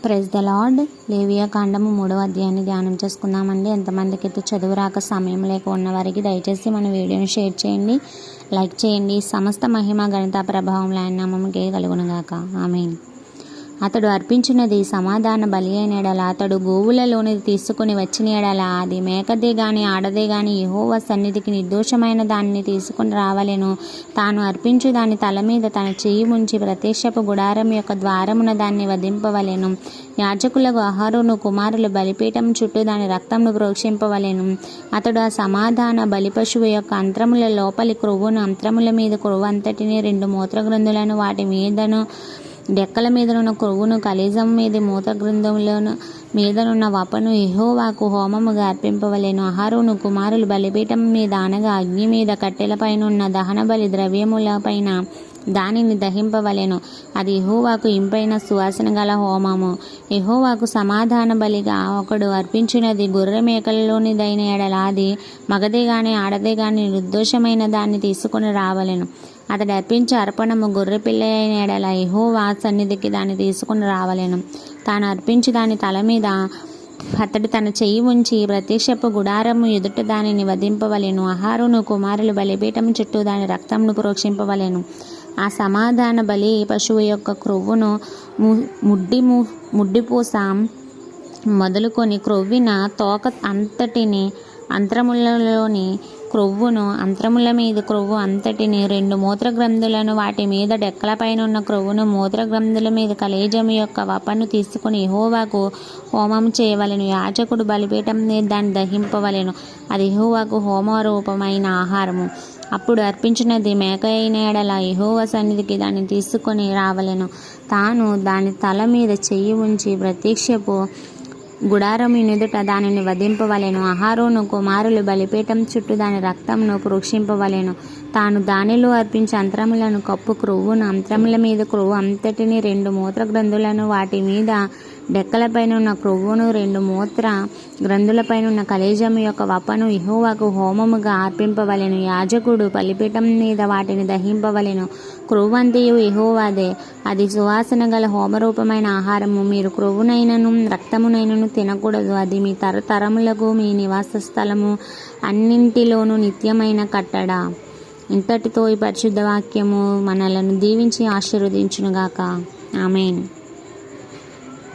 Praise the lord. లేవియా కాండము 3వ అధ్యాయాన్ని ధ్యానం చేసుకుందామండి. ఎంతమందికి అయితే చదువు రాక సమయం లేక ఉన్న వారికి దయచేసి మన వీడియోని షేర్ చేయండి, లైక్ చేయండి. సమస్త మహిమ ఘనత ప్రభావం ఆయన నామముకే కలుగునుగాక. ఆమేన్. అతడు అర్పించినది సమాధాన బలి అయిన ఎడల, అతడు గోవులలోనిది తీసుకుని వచ్చిన ఎడల, అది మేకదే గాని ఆడదే గాని యెహోవా సన్నిధికి నిర్దోషమైన దానిని తీసుకుని రావలెను. తాను అర్పించు దాని తల మీద తన చెయ్యి ఉంచి ప్రత్యక్షపు గుడారం యొక్క ద్వారమున దాన్ని వధింపవలెను. యాజకులకు అహరోను కుమారులు బలిపీఠం చుట్టూ దాని రక్తంను ప్రోక్షింపవలెను. అతడు ఆ సమాధాన బలి పశువు యొక్క అంత్రముల లోపలి క్రొవ్వును, అంత్రముల మీద క్రొవ్వు అంతటిని, 2 మూత్రగ్రంథులను, వాటి మీదను డెక్కల మీదనున్న క్రొవ్వును, కలేజం మీద మూత్రగ్రంథములను మీదనున్న వపను యెహోవాకు హోమముగా అర్పింపవలెను. అహరోను కుమారులు బలిపీఠం మీద అనగా అగ్ని మీద కట్టెలపైనున్న దహన బలి ద్రవ్యములపైన దానిని దహింపవలెను. అది యెహోవాకు ఇంపైన సువాసన గల హోమము. యెహోవాకు సమాధాన బలిగా ఒకడు అర్పించినది గొర్రె మేకలలోనిదైన ఎడల, అది మగదే గాని ఆడదే గాని నిర్దోషమైన దాన్ని తీసుకుని రావలెను. అతడు అర్పించే అర్పణము గొర్రె పిల్ల అయిన ఎడల యెహోవా సన్నిధికి దాన్ని తీసుకుని రావలెను. తాను అర్పించి దాని తల మీద అతడు తన చెయ్యి ఉంచి ప్రత్యక్షపు గుడారము ఎదుట దానిని వధింపవలెను. అహరోను కుమారులు బలిపీఠం చుట్టూ దాని రక్తంను ప్రోక్షింపవలెను. ఆ సమాధాన బలి పశువు యొక్క క్రొవ్వును ముడ్డిపూస మొదలుకొని క్రొవ్విన తోక అంతటిని, అంత్రములలోని క్రొవ్వును, అంత్రముల మీద క్రొవ్వు అంతటిని, 2 మూత్రగ్రంథులను, వాటి మీద డెక్కలపైనున్న క్రొవ్వును, మూత్రగ్రంథుల మీద కలేజము యొక్క వపను తీసుకుని యెహోవాకు హోమం చేయవలెను. యాజకుడు బలిపీఠం మీద దాన్ని దహింపవలెను. అది యెహోవాకు హోమరూపమైన ఆహారము. అప్పుడు అర్పించినది మేక అయిన ఎడల యెహోవా సన్నిధికి దాన్ని తీసుకొని రావలెను. తాను దాని తల మీద చెయ్యి ఉంచి ప్రత్యక్షపు గుడారము ఎదుట దానిని వధింపవలెను. అహరోను కుమారులు బలిపీఠం చుట్టూ దాని రక్తంను ప్రోక్షింపవలెను. తాను దానిలో అర్పించే అంత్రములను, కప్పు క్రొవ్వును, అంత్రముల మీద క్రొవ్వు అంతటిని, 2 మూత్రగ్రంథులను, వాటి మీద డెక్కలపైనున్న క్రొవ్వును, 2 మూత్ర గ్రంథులపైనున్న కలేజము యొక్క వపను యెహోవాకు హోమముగా అర్పింపవలెను. యాజకుడు బలిపీఠం మీద వాటిని దహింపవలెను. క్రొవ్వంతయు యెహోవాదే, అది సువాసన గల హోమరూపమైన ఆహారము. మీరు క్రొవ్వునైనను రక్తమునైనను తినకూడదు. అది మీ తరతరములకు మీ నివాస స్థలము అన్నింటిలోనూ నిత్యమైన కట్టడ. ఇంతటితో ఈ పరిశుద్ధ వాక్యము మనలను దీవించి ఆశీర్వదించునుగాక. ఆమేన్.